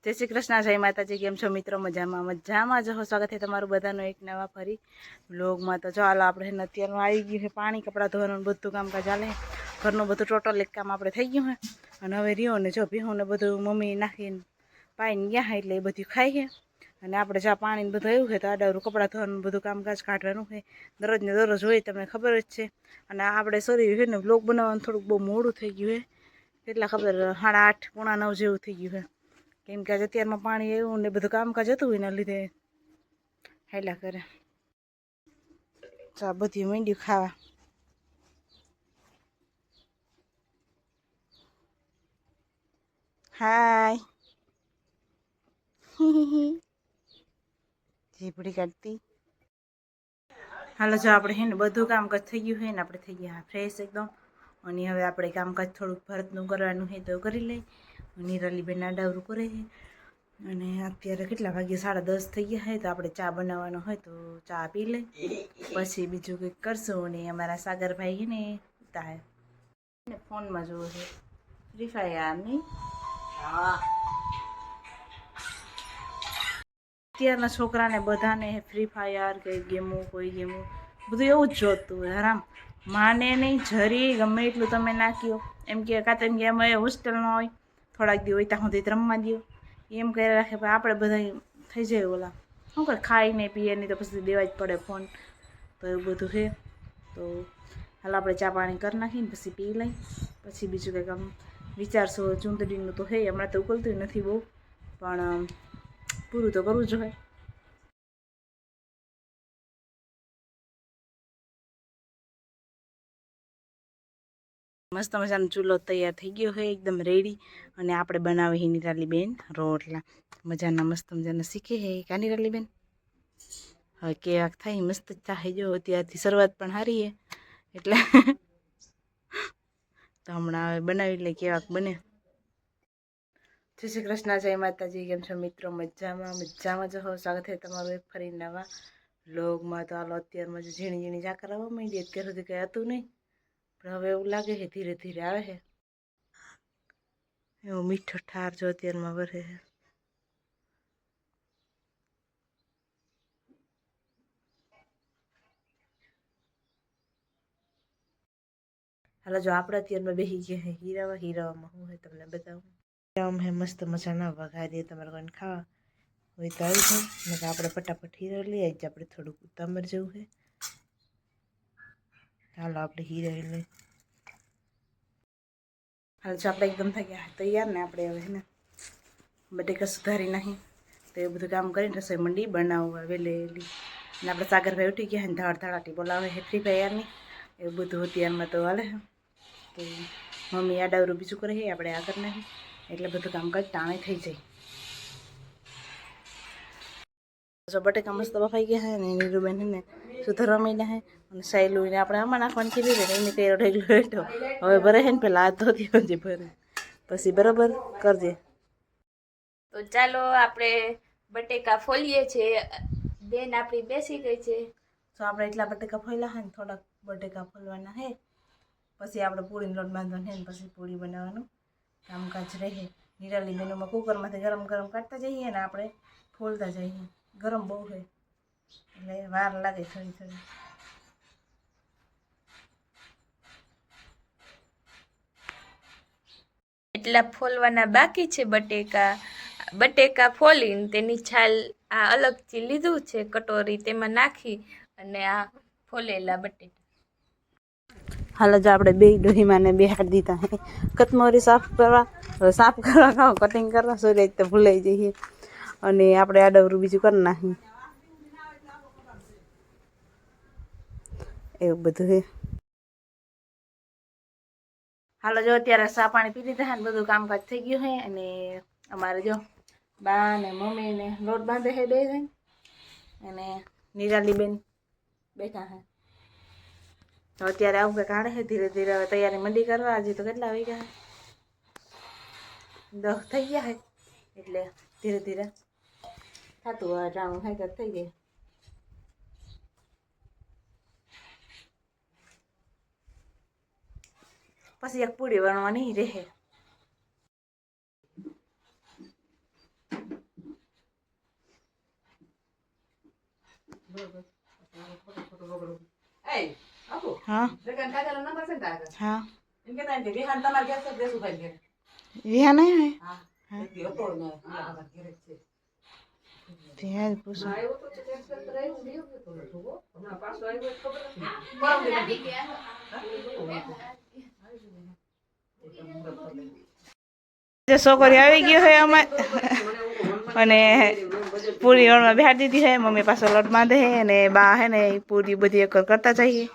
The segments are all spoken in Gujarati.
जय श्री कृष्ण, जय माताजी। केम छो मित्रों? मजामां मजामां जो स्वागत है तमारुं बधानुं एक नवा फरी व्लॉगमां। तो चालो आपणे अत्यारनुं आई गयुं छे पाणी, कपड़ा धोवानुं बधुं कामकाज चाले। घरनुं बधुं टोटल एक काम आपणे थई गयुं छे अने हवे रियो ने जो भीहुंने बधुं मम्मी नाखीने पाईने गया है એટલે એ બધું ખાઈ છે અને આપણે જા પાણી ને બધું આવ્યું છે તો આડાવરું કપડાં ધોવાનું બધું કામકાજ કાઢવાનું છે દરરોજ ને દરરોજ હોય તમને ખબર જ છે। અને આપણે સોરી છે ને વ્લોગ બનાવવાનું થોડુંક બહુ મોડું થઈ ગયું છે, કેટલા ખબર 8:30 પોણા 9 જેવું થઈ ગયું છે કેમ કે અત્યારમાં પાણી આવ્યું ને બધું કામકાજ હતું એના લીધે હેલા કરે। ચા બધી માંડ્યું ખાવા। हाय जीपड़ी काटती। हालो जो आपणे है ने बधुं कामकाज थई गयुं है ने आपणे थई गया फ्रेश एकदम अने हवे आपणे कामकाज थोडुंक भरतनुं करवानुं है तो करी लई। निरालीबेन आडावरूं करे है अने अत्यारे કેટલા વાગ્યા 10:30 થઈ ગયા है तो આપણે चा बनावવાનો હોય तो चा पी लई પછી બીજું કંઈક કરશું। અને અમારા સાગર ભાઈ હે ને ઉતા હે ને ફોનમાં જોવે છે ફ્રી ફાયર ની। અત્યારના છોકરાને બધાને ફ્રી ફાયર કે ગેમો કોઈ ગેમો બધું એવું જ જોતું હોય હરામ માને નહીં જરી ગમે એટલું તમે નાખ્યો એમ કે કાં તો એમ કે અમે હોસ્ટેલમાં હોય થોડાક દી હોય ત્યાં સુધી રમવા દો એમ કરી રાખે। પણ આપણે બધા થઈ જાય ઓલા શું કરે ખાઈને પીએ નહીં તો પછી દેવા જ પડે ફોન તો એવું બધું છે। તો હાલ આપણે ચા પાણી કરી નાખીને પછી પી લઈ પછી બીજું કંઈક આમ વિચારશો। ચૂંદડીનું તો હે હમણાં તો ઉકલતું નથી બહુ પણ પૂરું તો કરવું જોઈએ। मस्त मजानो चूलो तैयार थई गयो है एकदम रेडी अने आपणे बनावे है निरालीबेन रोटला मजाना मस्त मजाना शीखे है का निरालीबेन। हवे केवाक थाय मस्त थाय जो अत्यारथी शरूआत पण हारी है એટલે तो हमणां हवे बनावी ले केवाक बने। जय श्री कृष्ण, जय माताजी। केम छो मित्रों? मजामां मजामां जो स्वागत है तमारुं एक फरी नवा व्लॉगमां। तो हालो अत्यारमां जो झीणी झीणी झाकर आववा मांडी अत्यार सुधी कंई हतुं नहीं पण हवे एवुं लागे है धीरे धीरे आवे है एवो मीठो ठार जो अत्यारमां वरे है। हालो जो आपणे अत्यारमां बेही गया है हीरावा। हीरावामां शुं है तमने बतावुं। हीरावामां है मस्त मजाना वघारिए तमारे कोઈને खावा હોય તો આવી જાओ નકર આપણે ફટાફટ હીરો લઈ આવી આપણે થોડુંક ઉતામર જેવું છે। હાલો આપણે હીરો લઈ हाल जो आप एकदम थी गया तैयार ने आप हमें बटेका सुधारी नहीं तो ये बधु काम कर रसोई मंडी बनावा वेलेली अपने सागर भाई उठी गया धाड़ धाड़ाटी बोलावे है फ्री फायर नहीं ए बधु अत्यार में तो हाले तो मम्मी आडावरू बीजू करे है આપણે આ કરી નાખી એટલે બધું કામકાજ ટાણે થઈ જાય। जो बटेका मस्त बफाई गया है ने नीरुबेन ने सुधारवा માંડ્યા है અને સાયલું ને આપણે આમાં નાખવાની કીધી ને એને કઈ ઢગલો હેઠો હવે ભરે है ને પેલા હાથ ધોતી હોજે ભરે પછી બરાબર કરજે। તો ચાલો આપણે બટેકા ફોલીએ છે બેન આપણી બેસી ગઈ છે। तो આપણે એટલા બટેકા ફોલ્યા है થોડા બટેકા ફોલવાના है પછી આપણે પૂરીનો લોટ બાંધવાનો है પછી પૂરી બનાવવાનું કામકાજ રહે। નિરાલી બેનોમાં કુકરમાંથી ગરમ ગરમ કાઢતા જઈએ ને આપણે ફોલતા જઈએ ગરમ બહુ है એટલે વાર લાગે થોડી થોડી। એટલા ફોલવાના બાકી છે બટેકા। બટેકા ફોલીને તેની છાલ આ અલગથી લીધું છે કટોરી તેમાં નાખી અને આ ફોલેલા બટેટા हाल जो આપણે બે ડોહીમાને બેહાડી દીધા હે કતમોરી સાફ કરવા ખાવ કટિંગ કરવા સોરી તો ભૂલાઈ જઈએ અને આપણે આડવરું બીજું કરી નાખી એવું બધું હે। हालो जो अत्यारे सा पाणी पी लीधा है बधुं कामकाज थई गयुं है अने अमारे जो बा ने मम्मी ने लोट बांधे है बे अने निरालीबेन बैठा है तो अत्यारे आવું કે કાઢે है धीरे धीरे હવે તૈયારી મંડી કરવા। હજી તો કેટલા વાગ્યા है 10 થઈ ગયા है એટલે ધીરે ધીરે થતું હોય ટાણું થાય તો થઈ જાય। પછી એક પૂરી વણવાની રહે। હા હા વિહા નહીં હે ત્યાં જ પૂછો જે છોકરી આવી ગયો હે અમે અને પૂરી ઓળમાં બેહાડી દીધી હે મમ્મી પાછો લોટ બાંધે હે અને બા હે ને ઈ પૂરી બધી એક કરતા જઈએ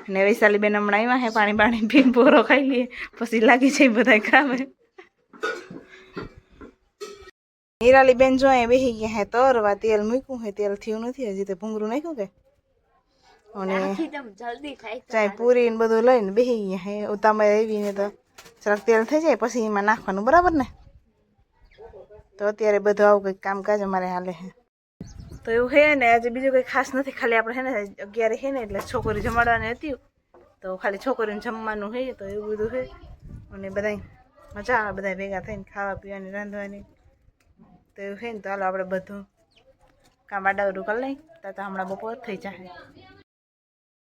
અને વૈશાલી બેન હમણાં આવ્યા હે પાણી પીને પૂરો ખાઈ લઈએ પછી લાગી જાય બધા કામે હીરાલી બેન જો અહીંયા બેસી ગયા હે તરવા તેલ મૂક્યું હે તેલ થયું નથી હજી તો ભૂંગળું નાખ્યું કે અને જલ્દી થાય ચાય પૂરી ને બધું લઈને બેસી ગયા હે ઉતામાં આવીને તો જરાક તેલ થઈ જાય પછી એમાં નાખવાનું બરાબર ને તો અત્યારે બધું આવું કંઈક કામકાજ અમારે હાલે છે તો એવું હે ને આજે બીજું કંઈ ખાસ નથી ખાલી આપણે હે ને 11 હે ને એટલે છોકરી જમાડવાની હતી તો ખાલી છોકરીને જમવાનું હે તો એવું બધું હે અને બધાય મજા આવે બધા ભેગા થઈને ખાવા પીવાની રાંધવાની તો એવું હે ને તો હાલો આપણે બધું કામ આડાવડું કરી લઈ તો હમણાં બપોર થઈ જાય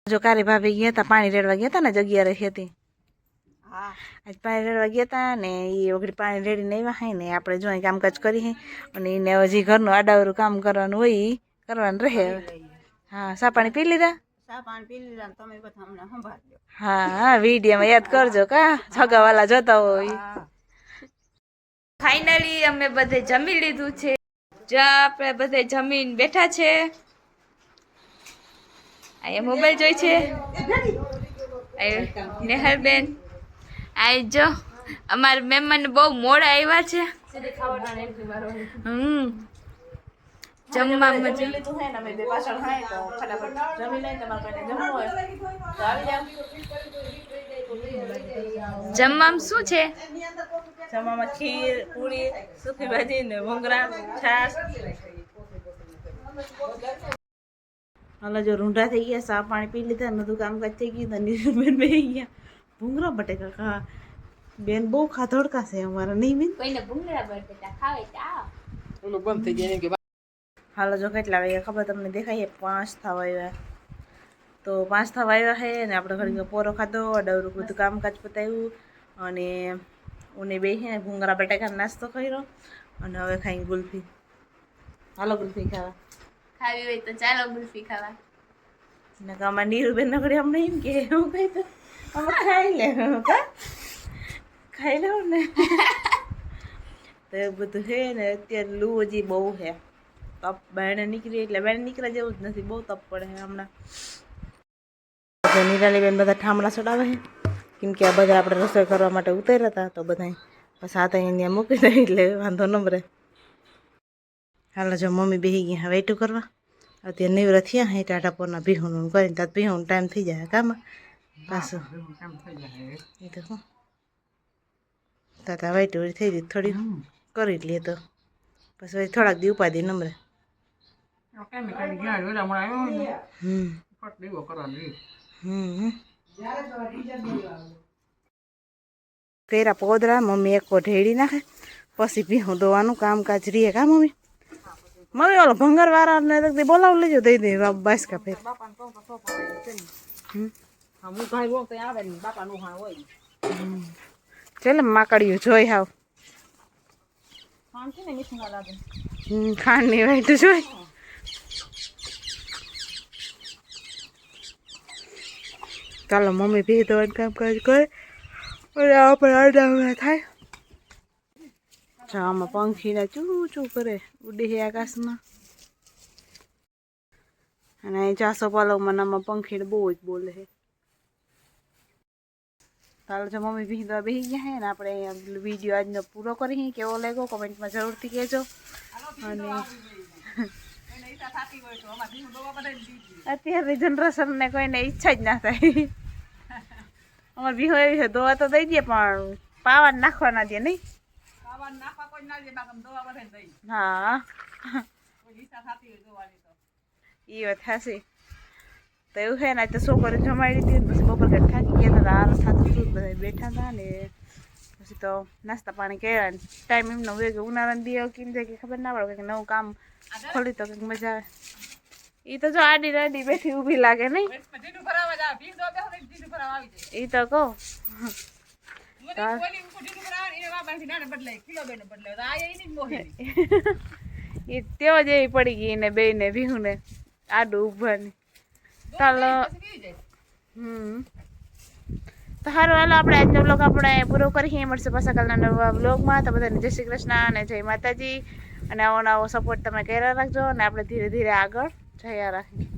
જો કારી ભાભી ગયા હતા પાણી રેડવા ગયા હતા ને 11 હતી આજ પાણી રેડવા ગયા હતા ને એ વગર પાણી રેડીને આવ્યા હે ને આપણે જો કામકાજ કરી હે અને એને હજી ઘરનું આડાવરું કામ કરવાનું હોય એ કરવાનું રહે હા સા પાણી પી લીધા હા વિડીયોમાં યાદ કરજો કા છગાવાલા જોતા હોય ફાઇનલી અમે બધે જમી લીધું છે જો આપણે બધે જમીન બેઠા છે અહીંયા મોબાઈલ જોઈ છે નેહલબેન આ જો અમારા મહેમાન બહુ મોડા આવ્યા છે જમવામાં જમવામાં શું છે જમવામાં ખીર પૂરી સુકી ભાજી ને ભૂંગળા છાશ હાલો જો રૂંઢા થઈ ગયા સા પાણી પી લીધા બધું કામકાજ થઈ ગયું નીરુબેન બેસી ગયા ભૂંગળા બટેકા ખા બેન બહુ ખાધોડકા છે અમારા નહીં બેન કોઈને ભૂંગળા બટેટા ખાવે તો ઓલો બંધ થઈ જાય કે હાલો જો કેટલા વાગ્યા ખબર તમને દેખાય 5 થવા આવ્યા તો 5 થવા આવ્યા છે ને આપણે ઘડી પોરો ખાધો અડવરું બધું કામકાજ પતાવ્યું અને ઉને બે છે ને ભૂંગળા બટાકા નાસ્તો કર્યો અને હવે ખાઈ ગુલ્ફી હાલો ગુલ્ફી ખાવા ખાવી હોય તો ચાલો ગુલ્ફી ખાવા ને અમારા નીરુબેન નગડી અમને એમ કે એવું કઈ તો અમે ખાઈ લે ખાઈ લઉં ને તો એવું બધું છે ને અત્યારે લૂ હજી બહુ છે તપ બહેને નીકળી એટલે બહેને નીકળ્યા જેવું જ નથી બહુ તપ પડે છે હમણાં નિરાલી બેન બધા ઠામડા ચડાવે છે કેમ કે આ બધા આપણે રસોઈ કરવા માટે ઉતર્યા હતા તો બધા પછી હાથ અહીંયા મૂકી દઈ એટલે વાંધો ન રહે હાલો જો મમ્મી બેસી ગયા વેઇટું કરવા અત્યારે નિવૃત્ત થયા હે ટાટાપોરના ભીહોનું કરીને ત્યાં ભીહોનો ટાઈમ થઈ જાય કામમાં પાછું એ તો શું તાતા વેઇટું થઈ ગઈ થોડી કરી લે તો પછી થોડાક દી ઉપાધિ નમરે કેરા પોદરા મમ્મી એક ઢેડી નાખે પછી ભીહું દોવાનું કામકાજ રીએ કા મમ્મી મમ્મી ઓલો ભંગાર વાળાને બોલાવ લેજો દઈ દે બાસ કા ફેર ચાલે માકડિયું જોઈ હાવ ખાંડ ની વાઈટ જોઈ ચાલો મમ્મી ભી દવાનું કામકાજ કરે આપણે આડા થાય આમાં પંખીને ચૂ ચૂ કરે ઉડી છે આકાશમાં અને ચાસો પાલવમાં આમાં પંખીને બહુ જ બોલે છે ચાલો જો મમ્મી ભીંદવા બેસી ગયા છે ને આપણે વિડીયો આજનો પૂરો કરી કેવો લાગ્યો કમેન્ટમાં જરૂરથી કહેજો અને અત્યારની જનરેશનને કોઈને ઈચ્છા જ ના થાય અમારે ભીહો એવી છે દોવા તો દઈ દે પણ પાવા નાખવા ના દે નહીં હા એ વાત થાશે તો એવું છે ને તો છોકરી જમાડી હતી પછી બપોર ઘર થાકી ગયા હતા આરામ થતું હતું બધા બેઠા હતા ને પછી તો નાસ્તા પાણી કર્યા ને ટાઈમ એમનો હોય કે ઉનાળાને દી કેમ જાય કે ખબર ના પડે કે નવું કામ ખોલી તો કંઈક મજા આવે ઈ તો જો આડી રાડી બેઠી ઊભી લાગે નહીં ઈ તો કહું ઈ તેઓ જ એવી પડી ગઈ ને બે ને ભીહું ને આડું ઊભવાની ચાલો તો સારું હાલો આપણે આજનો બ્લોગ આપણે પૂરો કરીએ મળશે પાછા કાલના નવા બ્લોગમાં તો બધાને જય શ્રી કૃષ્ણ અને જય માતાજી અને આવો નવો સપોર્ટ તમે કર્યા રાખજો અને આપણે ધીરે ધીરે આગળ જયા રાખીએ